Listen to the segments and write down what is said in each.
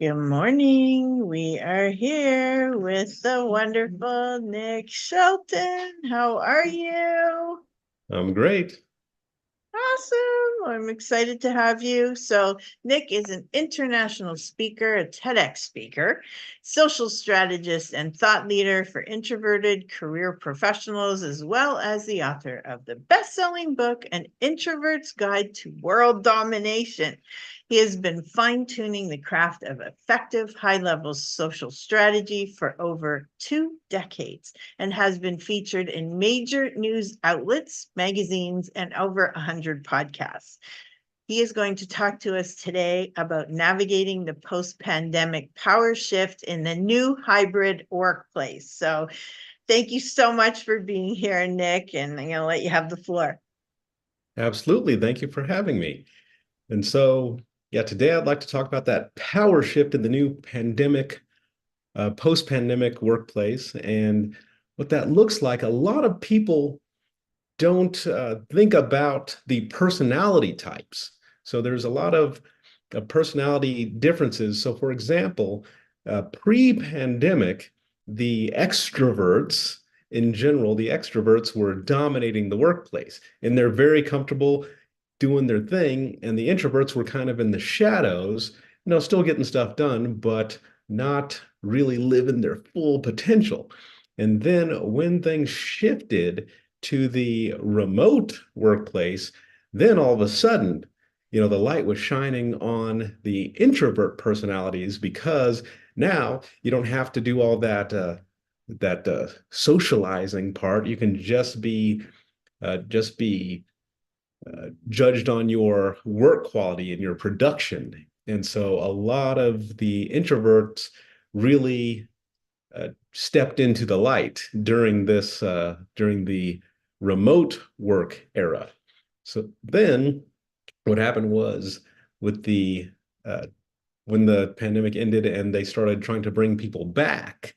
Good morning. We are here with the wonderful Nick Shelton. How are you? I'm great. Awesome. I'm excited to have you. So, Nick is an international speaker, a TEDx speaker, social strategist, and thought leader for introverted career professionals, as well as the author of the best selling book, An Introvert's Guide to World Domination. He has been fine tuning the craft of effective high level social strategy for over 2 decades and has been featured in major news outlets, magazines, and over 100 podcasts. He is going to talk to us today about navigating the post pandemic power shift in the new hybrid workplace. So, thank you so much for being here, Nick, and I'm going to let you have the floor. Absolutely. Thank you for having me. And so, yeah, today I'd like to talk about that power shift in the new post-pandemic workplace and what that looks like. A lot of people don't think about the personality types. So there's a lot of personality differences. So, for example, pre-pandemic, the extroverts in general, the extroverts were dominating the workplace, and they're very comfortable doing their thing. And the introverts were kind of in the shadows, still getting stuff done, but not really living their full potential. And then when things shifted to the remote workplace, then all of a sudden, the light was shining on the introvert personalities because now you don't have to do all that socializing part. You can just be judged on your work quality and your production. And so a lot of the introverts really stepped into the light during the remote work era. So then what happened was with the when the pandemic ended and they started trying to bring people back,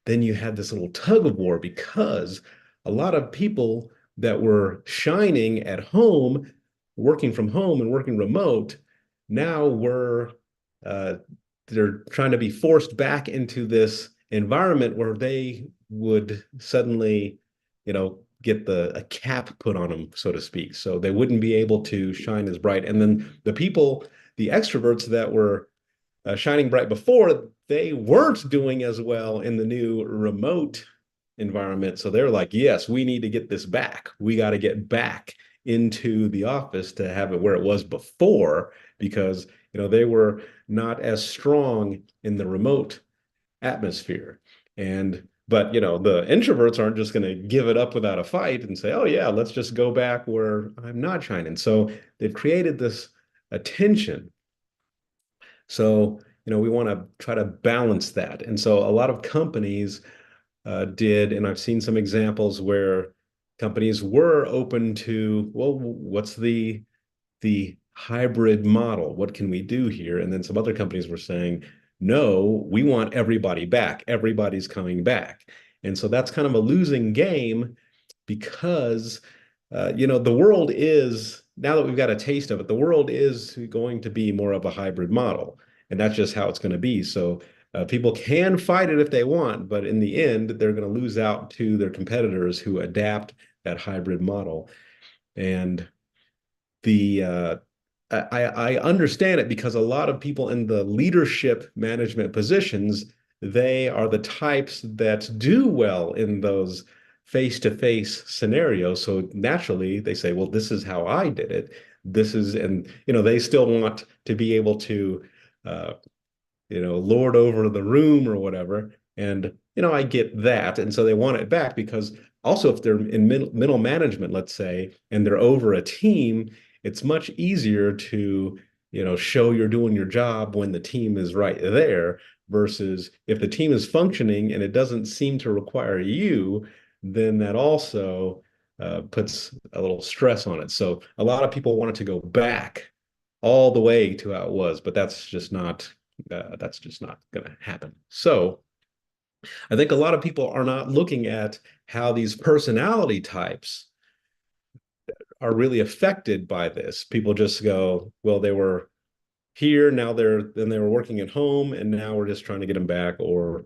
then you had this little tug of war because a lot of people that were shining at home, working from home and working remote, now were uh, they're trying to be forced back into this environment where they would suddenly, get a cap put on them, so to speak. So they wouldn't be able to shine as bright. And then the extroverts that were shining bright before, they weren't doing as well in the new remote environment. So they're like, yes, we need to get this back. We got to get back into the office to have it where it was before because, they were not as strong in the remote atmosphere. But the introverts aren't just going to give it up without a fight and say, oh yeah, let's just go back where I'm not shining. So they've created this attention. So, we want to try to balance that. And so a lot of companies did, and I've seen some examples where companies were open to, well, what's the hybrid model? What can we do here? And then some other companies were saying, no, we want everybody back. Everybody's coming back. And so that's kind of a losing game because the world is, now that we've got a taste of it, the world is going to be more of a hybrid model. And that's just how it's going to be. So people can fight it if they want, but in the end, they're going to lose out to their competitors who adapt that hybrid model. And the I understand it because a lot of people in the leadership management positions, they are the types that do well in those face-to-face scenarios. So naturally, they say, well, this is how I did it. And they still want to be able to, uh, lord over the room or whatever. And, I get that. And so they want it back because also if they're in middle management, let's say, and they're over a team, it's much easier to, show you're doing your job when the team is right there versus if the team is functioning and it doesn't seem to require you, then that also puts a little stress on it. So a lot of people want it to go back all the way to how it was, but that's just not going to happen. So I think a lot of people are not looking at how these personality types are really affected by this. People just go, well, they were here. Now they were working at home, and now we're just trying to get them back, or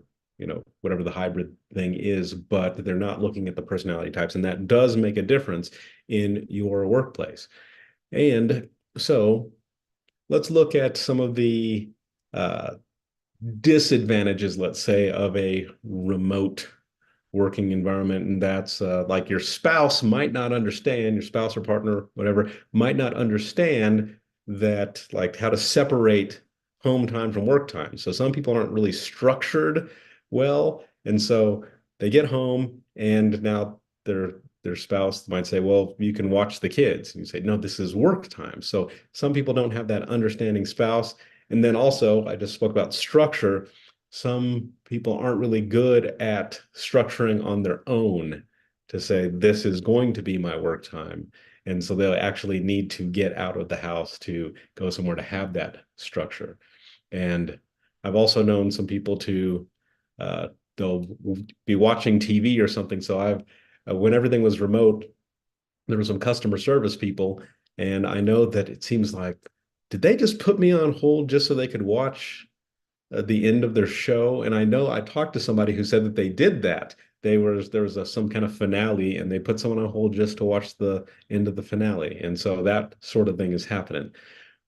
whatever the hybrid thing is, but they're not looking at the personality types, and that does make a difference in your workplace. And so let's look at some of the uh, disadvantages, let's say, of a remote working environment. And that's like your spouse might not understand, your spouse or partner, whatever, might not understand that, like, how to separate home time from work time. So some people aren't really structured well. And so they get home, and now their spouse might say, well, you can watch the kids. And you say, no, this is work time. So some people don't have that understanding spouse. And then also, I just spoke about structure. Some people aren't really good at structuring on their own to say, this is going to be my work time. And so they'll actually need to get out of the house to go somewhere to have that structure. And I've also known some people to, uh, they'll be watching TV or something. So when everything was remote, there were some customer service people, and I know that it seems like, did they just put me on hold just so they could watch the end of their show? And I know I talked to somebody who said that they did that. There was some kind of finale, and they put someone on hold just to watch the end of the finale. And so that sort of thing is happening.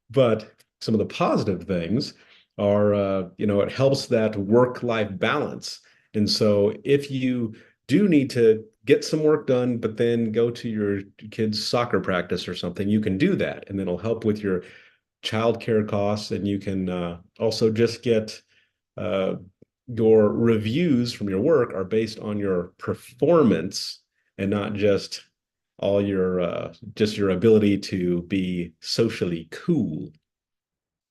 But some of the positive things are, it helps that work-life balance. And so if you do need to get some work done, but then go to your kid's soccer practice or something, you can do that. And it'll help with your childcare costs. And you can also just get uh, your reviews from your work are based on your performance, and not just all your just your ability to be socially cool.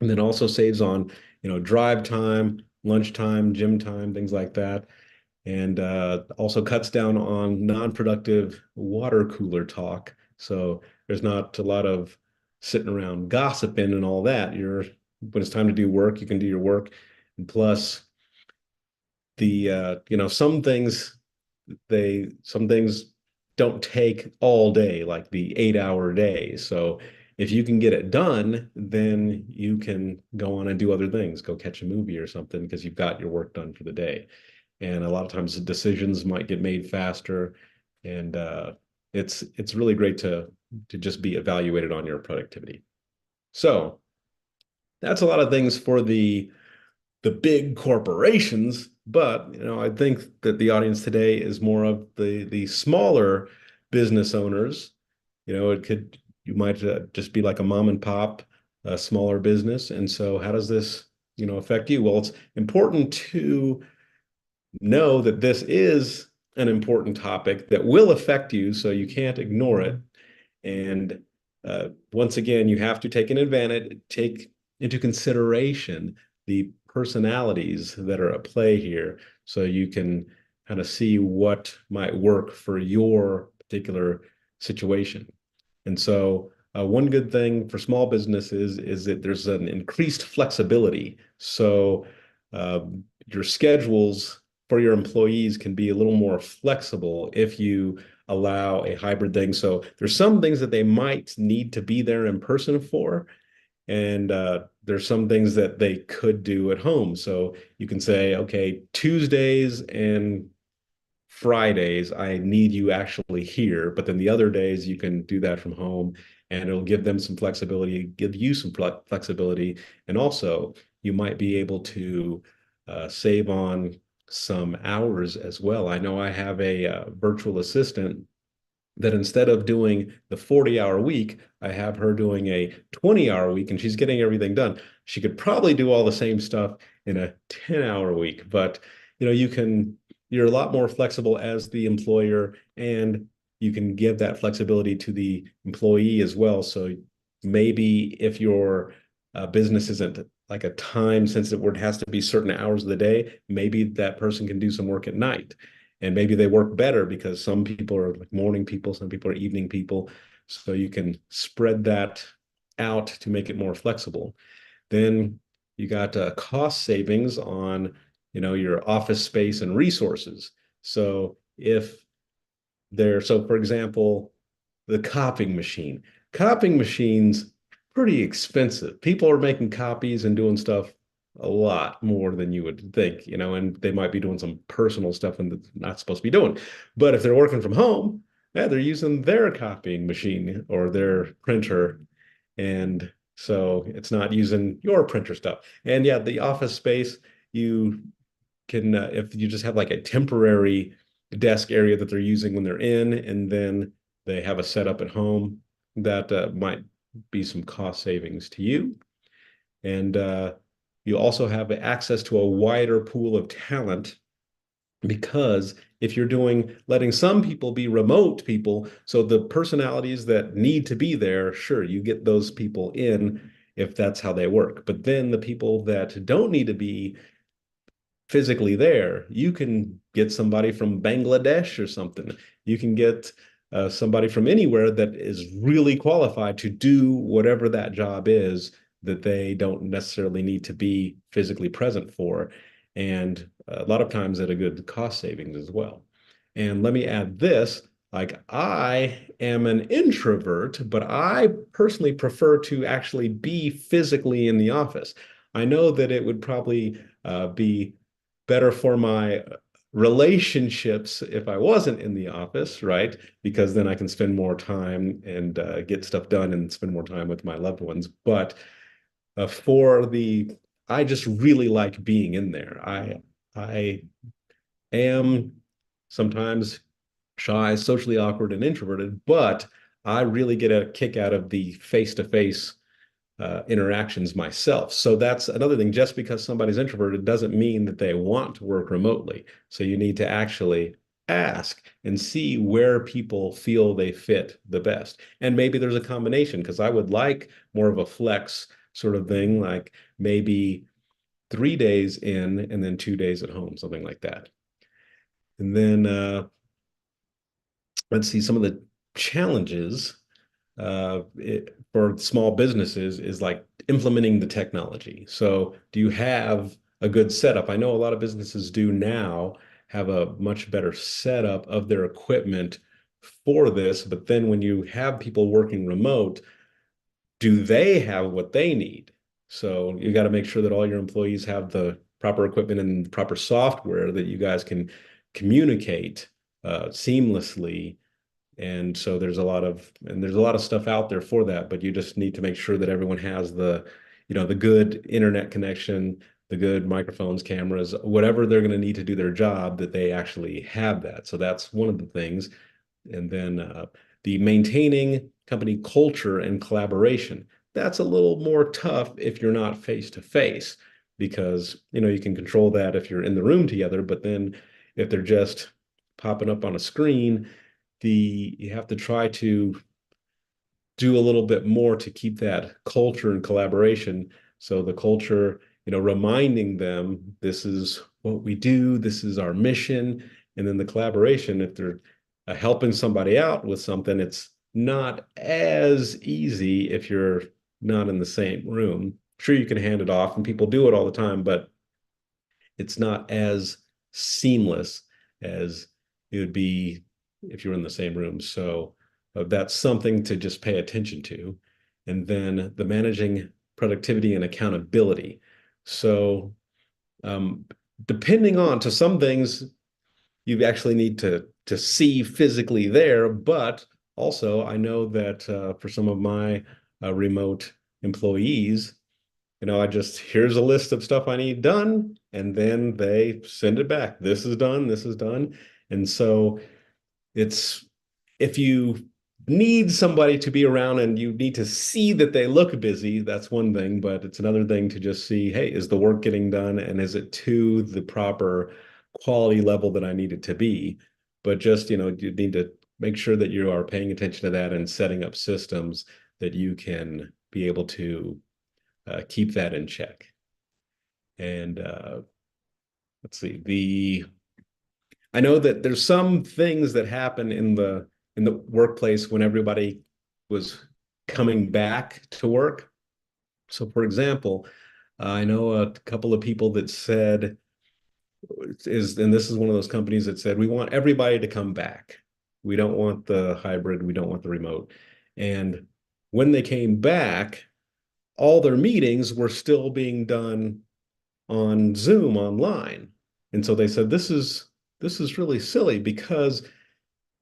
And then also saves on, drive time, lunch time, gym time, things like that. And also cuts down on non-productive water cooler talk. So there's not a lot of sitting around gossiping and all that. When it's time to do work, you can do your work. And plus, some things don't take all day, like the 8-hour day. So if you can get it done, then you can go on and do other things, go catch a movie or something, because you've got your work done for the day. And a lot of times the decisions might get made faster. And it's really great to just be evaluated on your productivity. So that's a lot of things for the big corporations. But I think that the audience today is more of the smaller business owners. You might just be like a mom and pop, a smaller business. And so how does this affect you? Well, it's important to know that this is an important topic that will affect you, so you can't ignore it. And once again, you have to take into consideration the personalities that are at play here, so you can kind of see what might work for your particular situation. And so, one good thing for small businesses is that there's an increased flexibility. So, your schedules for your employees can be a little more flexible if you allow a hybrid thing. So there's some things that they might need to be there in person for, and there's some things that they could do at home. So you can say, okay, Tuesdays and Fridays, I need you actually here, but then the other days you can do that from home, and it'll give them some flexibility, give you some flexibility, and also you might be able to save on some hours as well. I know I have a virtual assistant that, instead of doing the 40-hour week, I have her doing a 20-hour week, and she's getting everything done. She could probably do all the same stuff in a 10-hour week, but you're a lot more flexible as the employer, and you can give that flexibility to the employee as well. So maybe if your business isn't like a time sensitive where it has to be certain hours of the day, maybe that person can do some work at night. And maybe they work better because some people are like morning people, some people are evening people. So you can spread that out to make it more flexible. Then you got cost savings on, your office space and resources. So so for example, the copying machines pretty expensive. People are making copies and doing stuff a lot more than you would think, and they might be doing some personal stuff and that's not supposed to be doing. But if they're working from home, yeah, they're using their copying machine or their printer. And so it's not using your printer stuff. And yeah, the office space, you can, if you just have like a temporary desk area that they're using when they're in, and then they have a setup at home, that might be some cost savings to you. And you also have access to a wider pool of talent because if you're letting some people be remote people, so the personalities that need to be there, sure, you get those people in if that's how they work. But then the people that don't need to be physically there, you can get somebody from Bangladesh or something. You can get somebody from anywhere that is really qualified to do whatever that job is that they don't necessarily need to be physically present for. And a lot of times at a good cost savings as well. And let me add this, like I am an introvert, but I personally prefer to actually be physically in the office. I know that it would probably be better for my relationships if I wasn't in the office, right? Because then I can spend more time and get stuff done and spend more time with my loved ones. But for I just really like being in there. I am sometimes shy, socially awkward, and introverted, but I really get a kick out of the face-to-face interactions myself. So that's another thing. Just because somebody's introverted doesn't mean that they want to work remotely. So you need to actually ask and see where people feel they fit the best. And maybe there's a combination because I would like more of a flex sort of thing, like maybe 3 days in and then 2 days at home, something like that. And then let's see some of the challenges for small businesses is like implementing the technology. So do you have a good setup? I know a lot of businesses do now have a much better setup of their equipment for this, but then when you have people working remote, do they have what they need? So you got to make sure that all your employees have the proper equipment and proper software that you guys can communicate seamlessly. And so there's a lot of stuff out there for that, but you just need to make sure that everyone has the good internet connection, the good microphones, cameras, whatever they're going to need to do their job, that they actually have that. So that's one of the things. And then the maintaining company culture and collaboration. That's a little more tough if you're not face to face, because you can control that if you're in the room together, but then if they're just popping up on a screen, you have to try to do a little bit more to keep that culture and collaboration. So the culture, reminding them this is what we do, this is our mission, and then the collaboration, if they're helping somebody out with something, it's not as easy if you're not in the same room. Sure, you can hand it off, and people do it all the time, but it's not as seamless as it would be if you're in the same room. So that's something to just pay attention to. And then the managing productivity and accountability. So depending on to some things, you actually need to see physically there, but also I know that for some of my remote employees, I just here's a list of stuff I need done, and then they send it back. This is done, this is done. And so it's if you need somebody to be around and you need to see that they look busy, that's one thing, but it's another thing to just see, hey, is the work getting done and is it to the proper quality level that I need it to be? But just, you need to make sure that you are paying attention to that and setting up systems that you can be able to keep that in check. And let's see, I know that there's some things that happen in the workplace when everybody was coming back to work. So, for example, I know a couple of people that said and this is one of those companies that said we want everybody to come back. We don't want the hybrid. We don't want the remote. And when they came back, all their meetings were still being done on Zoom online. And so they said, this is really silly because,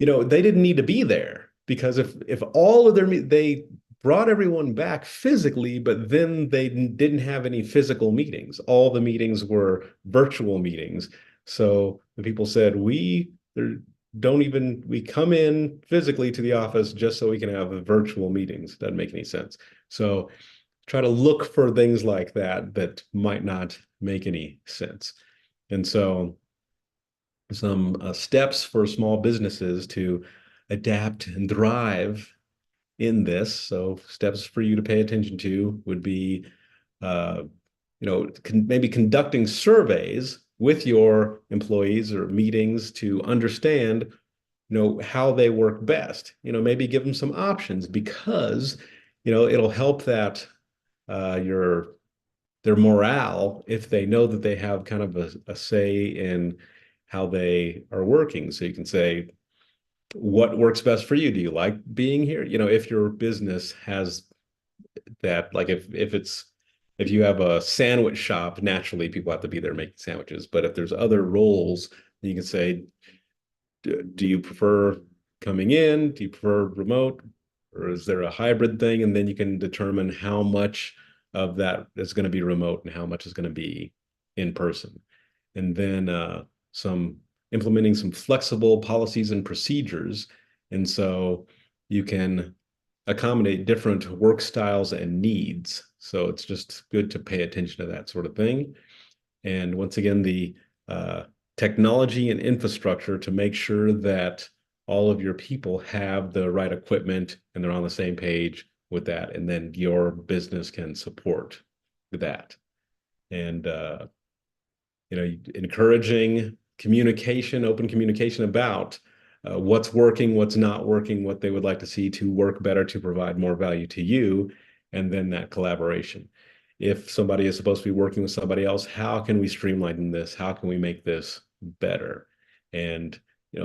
they didn't need to be there, because if all of they brought everyone back physically, but then they didn't have any physical meetings. All the meetings were virtual meetings. So the people said, we come in physically to the office just so we can have virtual meetings. Doesn't make any sense. So try to look for things like that might not make any sense. And so some steps for small businesses to adapt and thrive in this. So steps for you to pay attention to would be, uh, maybe conducting surveys with your employees or meetings to understand, how they work best. Maybe give them some options, because, it'll help that your their morale if they know that they have kind of a say in how they are working. So you can say, what works best for you? Do you like being here? If your business has that, like if you have a sandwich shop, naturally people have to be there making sandwiches. But if there's other roles, you can say, do you prefer coming in? Do you prefer remote? Or is there a hybrid thing? And then you can determine how much of that is going to be remote and how much is going to be in person. And then some implementing some flexible policies and procedures. And so you can accommodate different work styles and needs. So it's just good to pay attention to that sort of thing. And once again, the technology and infrastructure to make sure that all of your people have the right equipment and they're on the same page with that. And then your business can support that. And, encouraging communication, open communication about what's working, what's not working, what they would like to see to work better, to provide more value to you, and then that collaboration. If somebody is supposed to be working with somebody else, how can we streamline this? How can we make this better? And,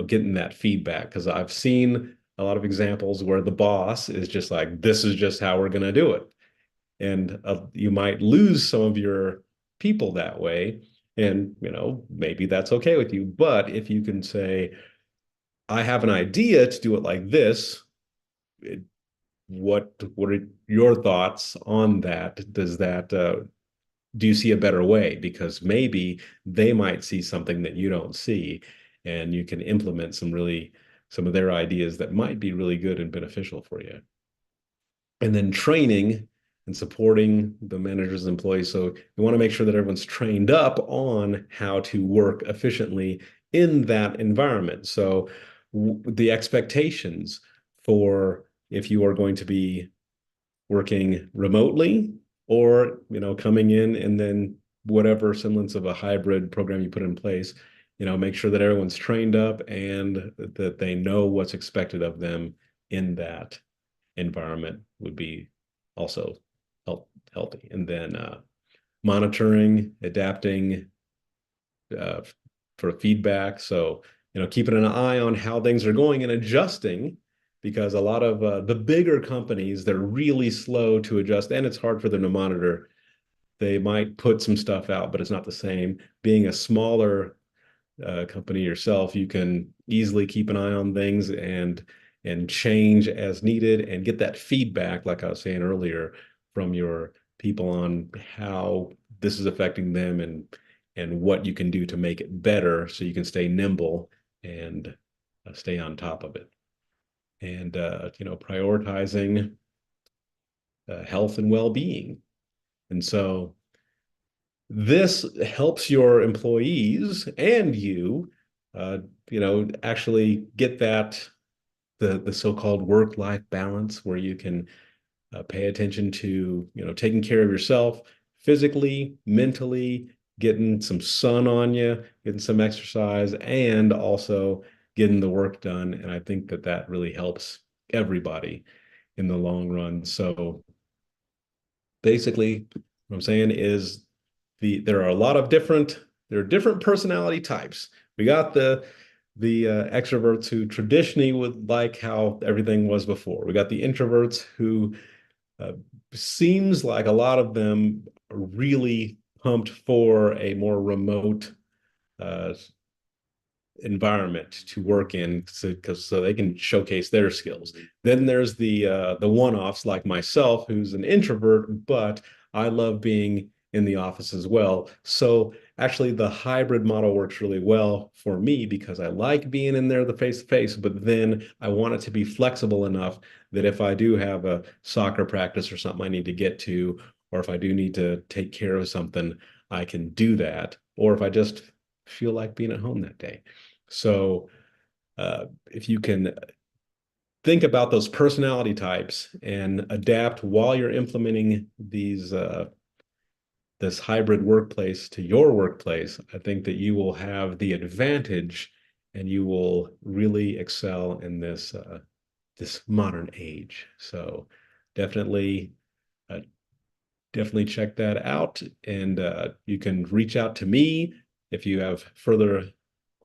getting that feedback, because I've seen a lot of examples where the boss is just like, this is just how we're going to do it. And you might lose some of your people that way. And, maybe that's okay with you. But if you can say, I have an idea to do it like this, what are your thoughts on that? Do you see a better way? Because maybe they might see something that you don't see, and you can implement some of their ideas that might be really good and beneficial for you. And then training and supporting the managers and employees. So you want to make sure that everyone's trained up on how to work efficiently in that environment. So the expectations for if you are going to be working remotely, or coming in, and then whatever semblance of a hybrid program you put in place, make sure that everyone's trained up and that they know what's expected of them in that environment would be also healthy. And then monitoring, adapting for feedback. So keeping an eye on how things are going and adjusting, because a lot of the bigger companies, they're really slow to adjust, and it's hard for them to monitor. They might put some stuff out, but it's not the same. Being a smaller company yourself, you can easily keep an eye on things and change as needed, and get that feedback, like I was saying earlier, from your people on how this is affecting them, and what you can do to make it better, so you can stay nimble and stay on top of it. And prioritizing health and well-being. And so this helps your employees and you, actually get the so-called work-life balance, where you can pay attention to, taking care of yourself physically, mentally, getting some sun on you, getting some exercise, and also getting the work done. And I think that really helps everybody in the long run. So basically, what I'm saying is there are a lot of there are different personality types. We got the extroverts who traditionally would like how everything was before. We got the introverts who seems like a lot of them are really pumped for a more remote uh, environment to work in, so they can showcase their skills. Then there's the one-offs like myself, who's an introvert, but I love being in the office as well. So actually the hybrid model works really well for me because I like being in there the face to face, but then I want it to be flexible enough that if I do have a soccer practice or something I need to get to, or if I do need to take care of something, I can do that. Or if I just feel like being at home that day. So if you can think about those personality types and adapt while you're implementing this hybrid workplace to your workplace, I think that you will have the advantage and you will really excel in this modern age. So definitely uh, definitely check that out. And you can reach out to me if you have further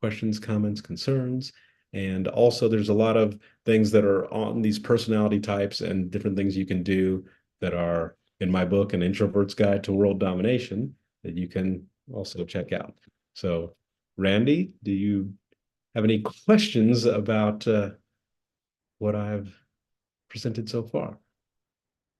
questions, comments, concerns. And also, there's a lot of things that are on these personality types and different things you can do that are in my book, An Introvert's Guide to World Domination, that you can also check out. So, Randy, do you have any questions about what I've presented so far?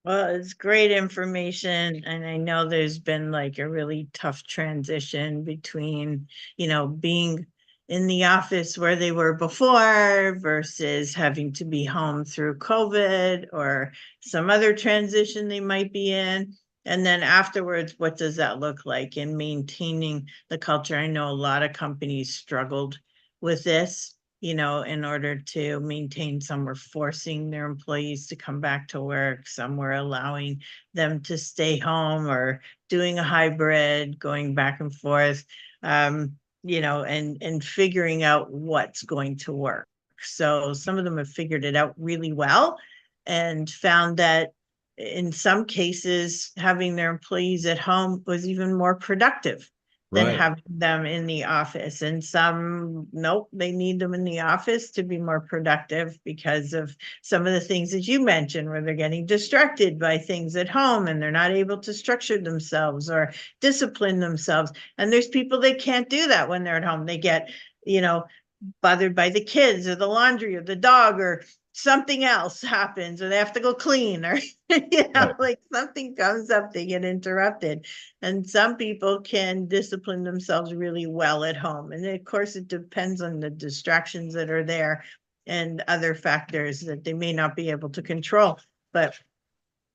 Well, it's great information, and I know there's been like a really tough transition between, being in the office where they were before versus having to be home through COVID or some other transition they might be in. And then afterwards, what does that look like in maintaining the culture? I know a lot of companies struggled with this, in order to maintain. Some were forcing their employees to come back to work. Some were allowing them to stay home or doing a hybrid, going back and forth, and figuring out what's going to work. So some of them have figured it out really well and found that in some cases, having their employees at home was even more productive than Right. having them in the office. And some, nope, they need them in the office to be more productive because of some of the things that you mentioned, where they're getting distracted by things at home and they're not able to structure themselves or discipline themselves. And there's people that can't do that when they're at home. They get, you know, bothered by the kids or the laundry or the dog or something else happens, or they have to go clean, or Right. like something comes up, they get interrupted. And some people can discipline themselves really well at home, and of course it depends on the distractions that are there and other factors that they may not be able to control. But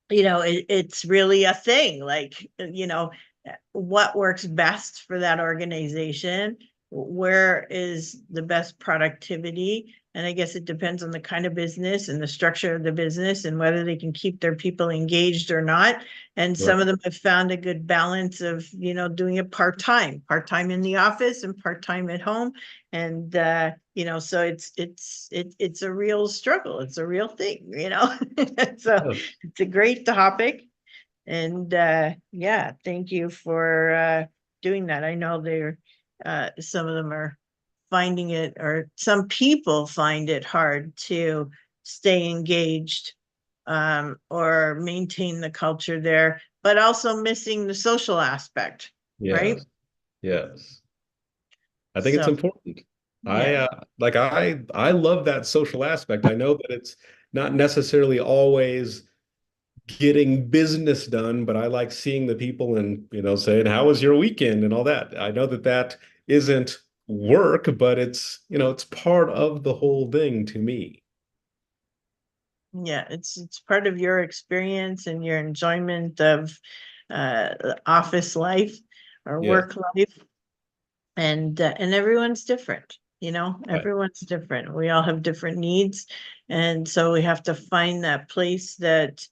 it's really a thing, like, what works best for that organization, where is the best productivity. And I guess it depends on the kind of business and the structure of the business and whether they can keep their people engaged or not. And some of Right. them have found a good balance of, doing it part-time in the office and part-time at home. And so it's a real struggle, it's a real thing. So Yeah. it's a great topic. And yeah, thank you for doing that. I know they're some of them are finding it, or some people find it hard to stay engaged, or maintain the culture there, but also missing the social aspect, right? Yes. Yes. I think it's So important. I yeah. I love that social aspect. I know that it's not necessarily always getting business done, but I like seeing the people and, saying, "How was your weekend?" and all that. I know that that isn't work, but it's part of the whole thing to me. Yeah, it's part of your experience and your enjoyment of office life or Yeah. work life. And everyone's different. Right. Everyone's different. We all have different needs, and so we have to find that place that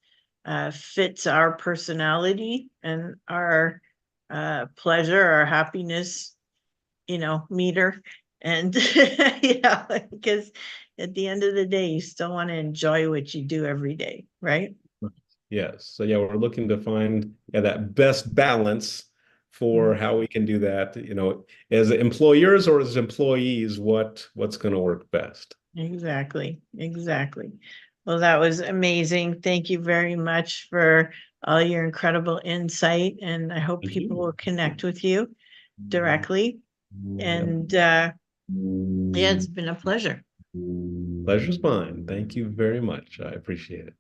fits our personality and our pleasure, our happiness, meter. And because at the end of the day, you still want to enjoy what you do every day, right? Yes. So yeah, we're looking to find, yeah, that best balance for how we can do that, as employers or as employees, what's going to work best. Exactly, exactly. Well, that was amazing. Thank you very much for all your incredible insight, and I hope Thank people you. will connect with you directly. Yep. And yeah, it's been a pleasure. Pleasure's mine. Thank you very much. I appreciate it.